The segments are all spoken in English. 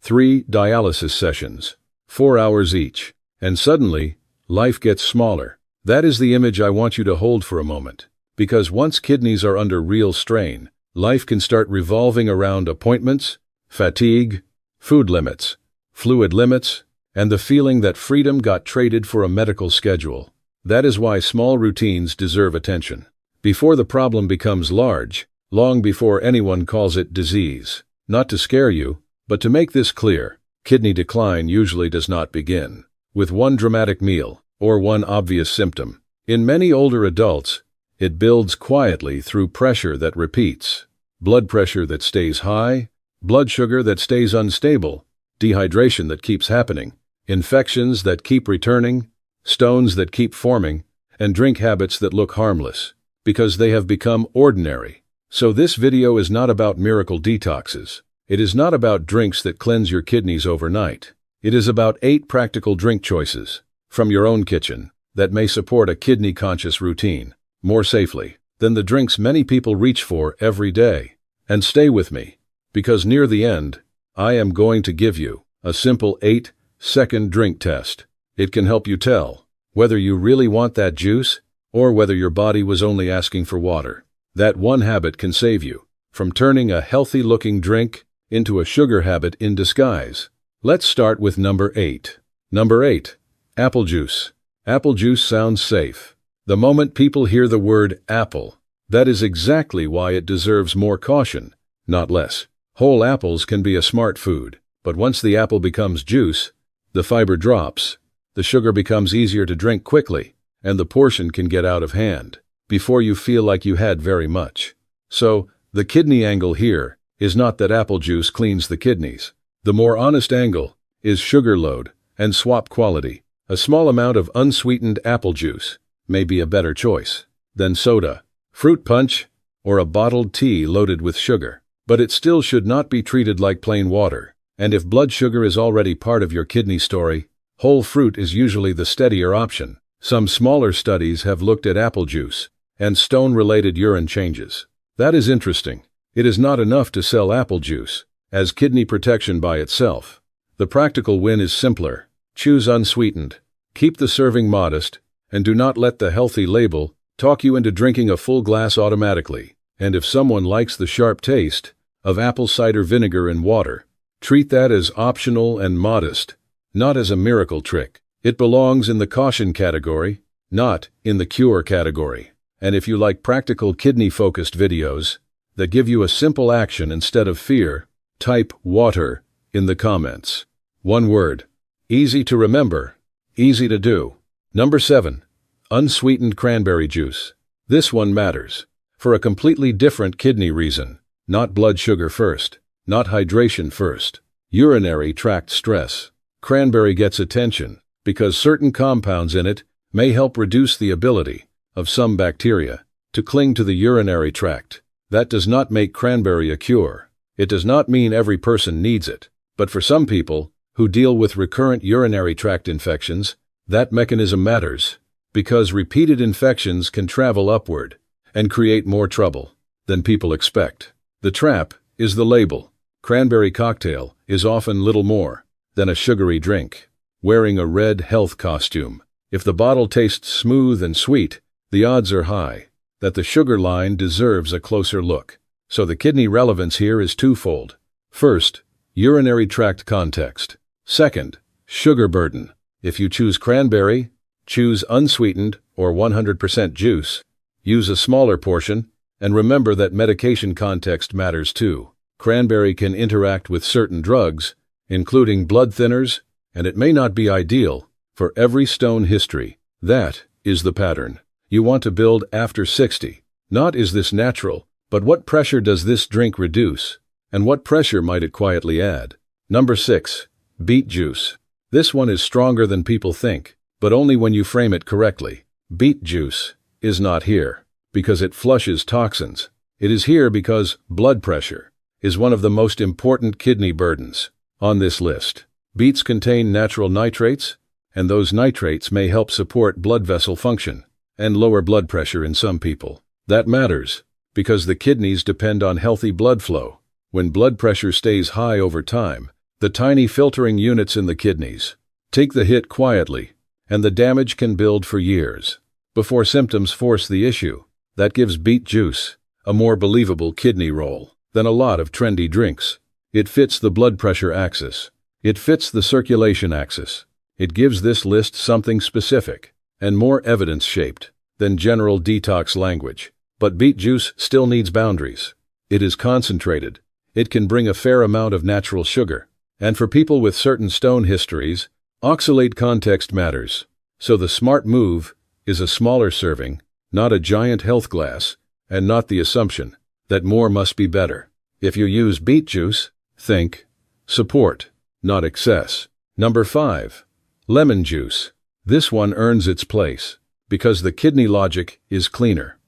3 dialysis sessions, 4 hours each, and suddenly, life gets smaller. That is the image I want you to hold for a moment. Because once kidneys are under real strain, life can start revolving around appointments, fatigue, food limits, fluid limits, and the feeling that freedom got traded for a medical schedule. That is why small routines deserve attention. Before the problem becomes large, long before anyone calls it disease. Not to scare you, but to make this clear, kidney decline usually does not begin with one dramatic meal or one obvious symptom. In many older adults, it builds quietly through pressure that repeats, blood pressure that stays high, blood sugar that stays unstable, dehydration that keeps happening, infections that keep returning, stones that keep forming, and drink habits that look harmless, because they have become ordinary. So this video is not about miracle detoxes. It is not about drinks that cleanse your kidneys overnight. It is about 8 practical drink choices from your own kitchen that may support a kidney-conscious routine more safely than the drinks many people reach for every day. And stay with me, because near the end, I am going to give you a simple 8-second drink test. It can help you tell whether you really want that juice or whether your body was only asking for water. That one habit can save you from turning a healthy-looking drink into a sugar habit in disguise. Let's start with number 8. Number 8. Apple juice. Apple juice sounds safe. The moment people hear the word apple, that is exactly why it deserves more caution, not less. Whole apples can be a smart food, but once the apple becomes juice, the fiber drops, the sugar becomes easier to drink quickly, and the portion can get out of hand before you feel like you had very much. So, the kidney angle here is not that apple juice cleans the kidneys. The more honest angle is sugar load and swap quality. A small amount of unsweetened apple juice may be a better choice than soda, fruit punch, or a bottled tea loaded with sugar. But it still should not be treated like plain water. And if blood sugar is already part of your kidney story, whole fruit is usually the steadier option. Some smaller studies have looked at apple juice and stone-related urine changes. That is interesting. It is not enough to sell apple juice as kidney protection by itself. The practical win is simpler. Choose unsweetened, keep the serving modest, and do not let the healthy label talk you into drinking a full glass automatically. And if someone likes the sharp taste of apple cider vinegar in water, treat that as optional and modest, not as a miracle trick. It belongs in the caution category, not in the cure category. And if you like practical kidney-focused videos that give you a simple action instead of fear, type water in the comments. One word. Easy to remember, easy to do. Number 7. Unsweetened cranberry juice. This one matters for a completely different kidney reason. Not blood sugar first, not hydration first. Urinary tract stress. Cranberry gets attention because certain compounds in it may help reduce the ability of some bacteria to cling to the urinary tract. That does not make cranberry a cure. It does not mean every person needs it. But for some people who deal with recurrent urinary tract infections, that mechanism matters because repeated infections can travel upward and create more trouble than people expect. The trap is the label. Cranberry cocktail is often little more than a sugary drink. Wearing a red health costume. If the bottle tastes smooth and sweet, the odds are high that the sugar line deserves a closer look. So the kidney relevance here is twofold. First, urinary tract context. Second, sugar burden. If you choose cranberry, choose unsweetened or 100% juice. Use a smaller portion, and remember that medication context matters too. Cranberry can interact with certain drugs, including blood thinners, and it may not be ideal for every stone history. That is the pattern you want to build after 60. Not is this natural, but what pressure does this drink reduce, and what pressure might it quietly add? Number 6. Beet juice. This one is stronger than people think, but only when you frame it correctly. Beet juice is not here because it flushes toxins. It is here because blood pressure is one of the most important kidney burdens on this list. Beets contain natural nitrates, and those nitrates may help support blood vessel function and lower blood pressure in some people. That matters because the kidneys depend on healthy blood flow. When blood pressure stays high over time, the tiny filtering units in the kidneys. Take the hit quietly, and the damage can build for years before symptoms force the issue. That gives beet juice a more believable kidney role than a lot of trendy drinks. It fits the blood pressure axis. It fits the circulation axis. It gives this list something specific and more evidence-shaped than general detox language. But beet juice still needs boundaries. It is concentrated. It can bring a fair amount of natural sugar. And for people with certain stone histories, oxalate context matters. So the smart move is a smaller serving, not a giant health glass, and not the assumption that more must be better. If you use beet juice, think support, not excess. Number 5. Lemon juice. This one earns its place because the kidney logic is cleaner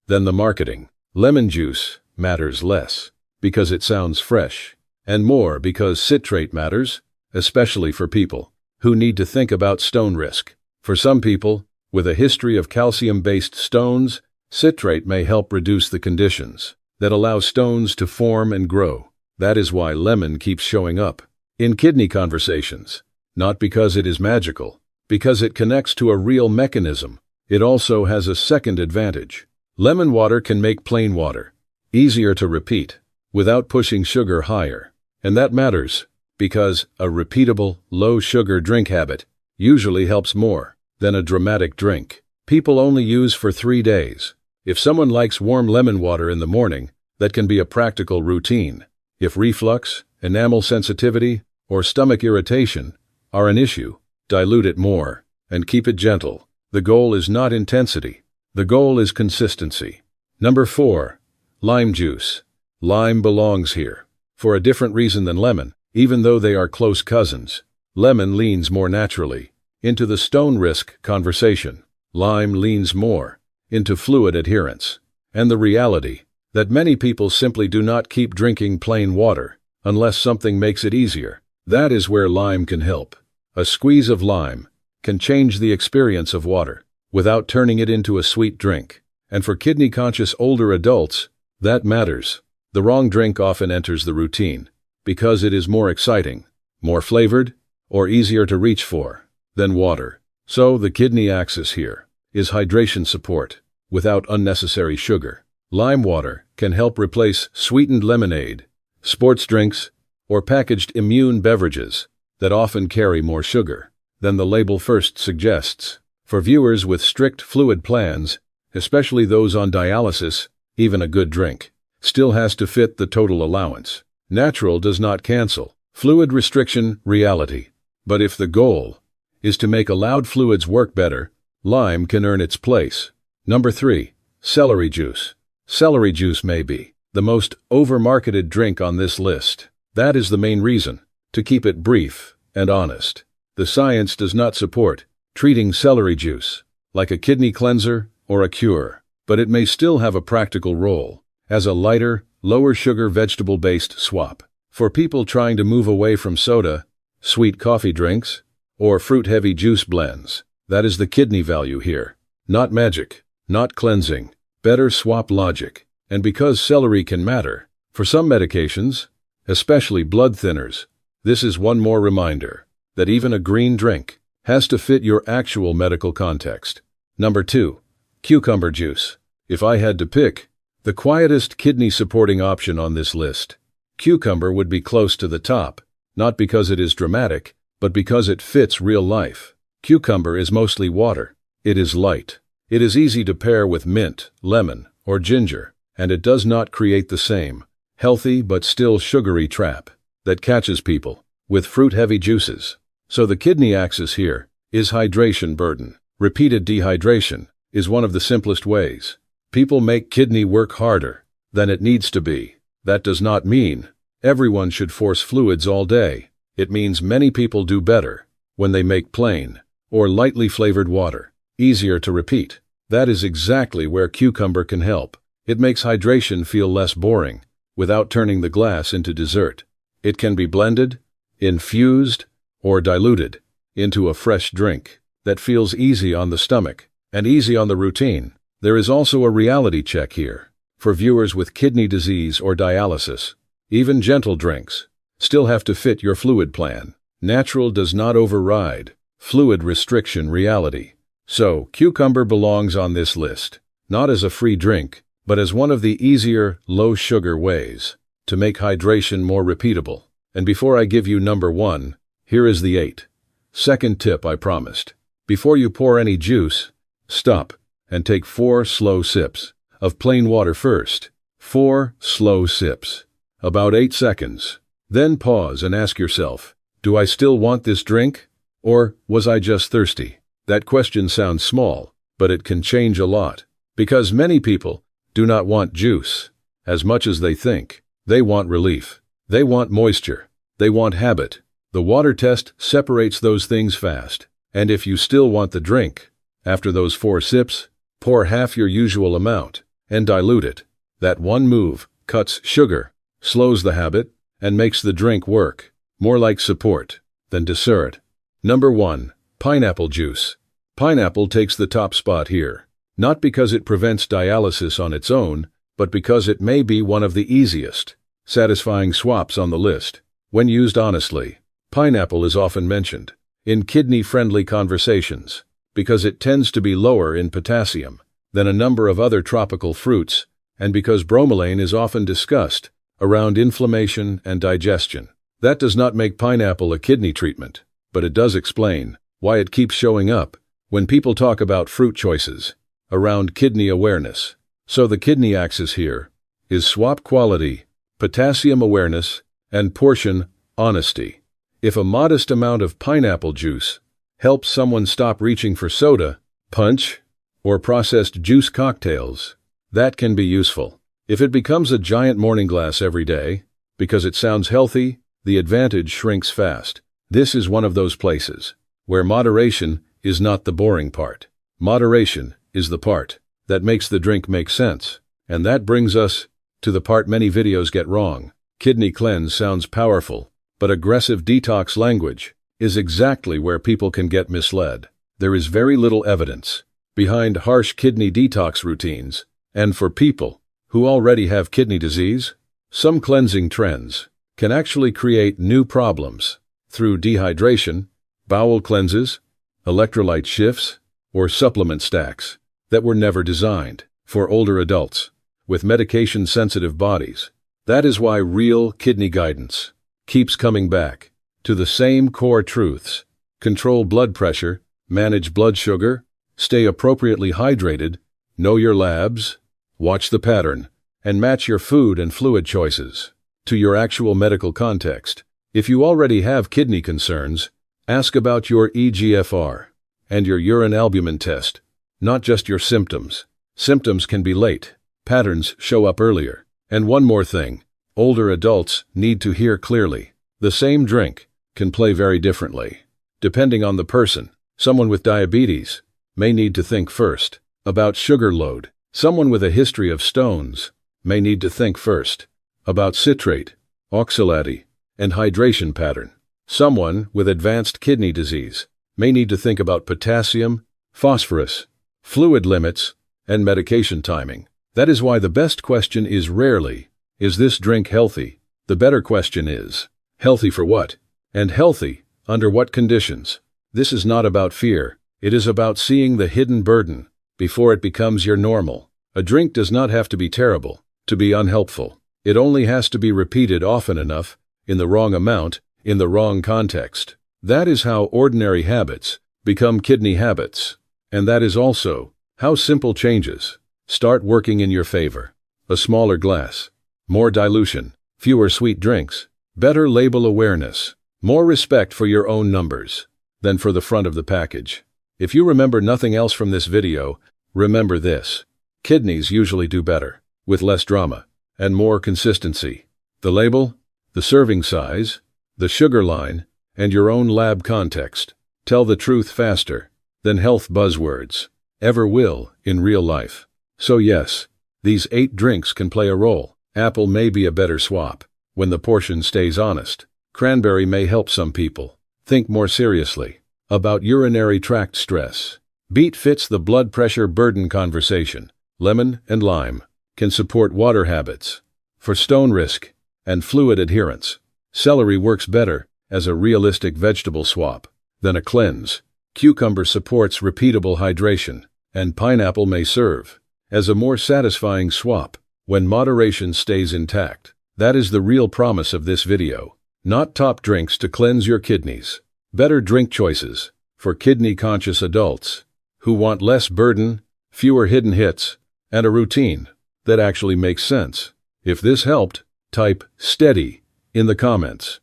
than the marketing. Lemon juice matters less because it sounds fresh, and more because citrate matters, especially for people who need to think about stone risk. For some people, with a history of calcium-based stones, citrate may help reduce the conditions that allow stones to form and grow. That is why lemon keeps showing up in kidney conversations. Not because it is magical, because it connects to a real mechanism. It also has a second advantage. Lemon water can make plain water easier to repeat without pushing sugar higher. And that matters because a repeatable, low-sugar drink habit usually helps more than a dramatic drink people only use for 3 days. If someone likes warm lemon water in the morning, that can be a practical routine. If reflux, enamel sensitivity, or stomach irritation are an issue, dilute it more and keep it gentle. The goal is not intensity. The goal is consistency. Number 4. Lime juice. Lime belongs here for a different reason than lemon, even though they are close cousins. Lemon leans more naturally into the stone risk conversation. Lime leans more into fluid adherence and the reality that many people simply do not keep drinking plain water unless something makes it easier. That is where lime can help. A squeeze of lime can change the experience of water without turning it into a sweet drink. And for kidney-conscious older adults, that matters. The wrong drink often enters the routine because it is more exciting, more flavored, or easier to reach for than water. So the kidney axis here is hydration support without unnecessary sugar. Lime water can help replace sweetened lemonade, sports drinks, or packaged immune beverages that often carry more sugar than the label first suggests. For viewers with strict fluid plans, especially those on dialysis, even a good drink still has to fit the total allowance. Natural does not cancel fluid restriction reality. But if the goal is to make allowed fluids work better, lime can earn its place. Number 3. Celery juice. Celery juice may be the most over-marketed drink on this list. That is the main reason, to keep it brief and honest. The science does not support treating celery juice like a kidney cleanser or a cure, but it may still have a practical role as a lighter, lower-sugar vegetable-based swap. For people trying to move away from soda, sweet coffee drinks, or fruit-heavy juice blends, that is the kidney value here. Not magic, not cleansing, better swap logic. And because celery can matter for some medications, especially blood thinners, this is one more reminder that even a green drink has to fit your actual medical context. Number 2. Cucumber juice. If I had to pick the quietest kidney-supporting option on this list, cucumber would be close to the top, not because it is dramatic, but because it fits real life. Cucumber is mostly water. It is light. It is easy to pair with mint, lemon, or ginger, and it does not create the same healthy but still sugary trap that catches people with fruit-heavy juices. So the kidney axis here is hydration burden. Repeated dehydration is one of the simplest ways. People make kidney work harder than it needs to be. That does not mean everyone should force fluids all day. It means many people do better when they make plain or lightly flavored water easier to repeat. That is exactly where cucumber can help. It makes hydration feel less boring without turning the glass into dessert. It can be blended, infused, or diluted into a fresh drink that feels easy on the stomach and easy on the routine. There is also a reality check here. For viewers with kidney disease or dialysis, even gentle drinks still have to fit your fluid plan. Natural does not override fluid restriction reality. So, cucumber belongs on this list, not as a free drink, but as one of the easier, low-sugar ways to make hydration more repeatable. And before I give you number 1, here is the 8-second tip I promised. Before you pour any juice, stop and take 4 slow sips of plain water first. 4 slow sips, about 8 seconds. Then pause and ask yourself, do I still want this drink? Or was I just thirsty? That question sounds small, but it can change a lot. Because many people do not want juice as much as they think. They want relief. They want moisture. They want habit. The water test separates those things fast. And if you still want the drink, after those 4 sips, pour half your usual amount and dilute it. That one move cuts sugar, slows the habit, and makes the drink work more like support than dessert. Number 1. Pineapple juice. Pineapple takes the top spot here, not because it prevents dialysis on its own, but because it may be one of the easiest, satisfying swaps on the list. When used honestly, pineapple is often mentioned in kidney-friendly conversations because it tends to be lower in potassium than a number of other tropical fruits, and because bromelain is often discussed around inflammation and digestion. That does not make pineapple a kidney treatment, but it does explain why it keeps showing up when people talk about fruit choices around kidney awareness. So the kidney axis here is swap quality, potassium awareness, and portion honesty. If a modest amount of pineapple juice helps someone stop reaching for soda, punch, or processed juice cocktails, that can be useful. If it becomes a giant morning glass every day, because it sounds healthy, the advantage shrinks fast. This is one of those places where moderation is not the boring part. Moderation is the part that makes the drink make sense. And that brings us to the part many videos get wrong. Kidney cleanse sounds powerful, but aggressive detox language is exactly where people can get misled. There is very little evidence behind harsh kidney detox routines, and for people who already have kidney disease, some cleansing trends can actually create new problems through dehydration, bowel cleanses, electrolyte shifts, or supplement stacks that were never designed for older adults with medication-sensitive bodies. That is why real kidney guidance keeps coming back to the same core truths: control blood pressure, manage blood sugar, stay appropriately hydrated, know your labs, watch the pattern, and match your food and fluid choices to your actual medical context. If you already have kidney concerns, ask about your eGFR and your urine albumin test, not just your symptoms. Symptoms can be late. Patterns show up earlier. And one more thing, older adults need to hear clearly. The same drink can play very differently, depending on the person. Someone with diabetes may need to think first about sugar load. Someone with a history of stones may need to think first about citrate, oxalate, and hydration pattern. Someone with advanced kidney disease may need to think about potassium, phosphorus, fluid limits, and medication timing. That is why the best question is rarely, is this drink healthy? The better question is, healthy for what? And healthy under what conditions? This is not about fear. It is about seeing the hidden burden before it becomes your normal. A drink does not have to be terrible to be unhelpful. It only has to be repeated often enough, in the wrong amount, in the wrong context. That is how ordinary habits become kidney habits. And that is also how simple changes start working in your favor. A smaller glass, more dilution, fewer sweet drinks, better label awareness, more respect for your own numbers than for the front of the package. If you remember nothing else from this video, remember this: kidneys usually do better with less drama and more consistency. The label, the serving size, the sugar line, and your own lab context tell the truth faster than health buzzwords ever will in real life. So yes, these 8 drinks can play a role. Apple may be a better swap when the portion stays honest. Cranberry may help some people think more seriously about urinary tract stress. Beet fits the blood pressure burden conversation. Lemon and lime can support water habits for stone risk and fluid adherence. Celery works better as a realistic vegetable swap than a cleanse. Cucumber supports repeatable hydration, and pineapple may serve as a more satisfying swap when moderation stays intact. That is the real promise of this video. Not top drinks to cleanse your kidneys. Better drink choices for kidney-conscious adults who want less burden, fewer hidden hits, and a routine that actually makes sense. If this helped, type "steady" in the comments.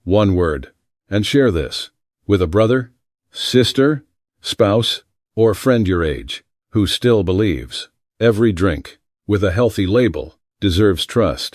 One word. And share this with a brother, sister, spouse, or friend your age who still believes every drink with a healthy label deserves trust.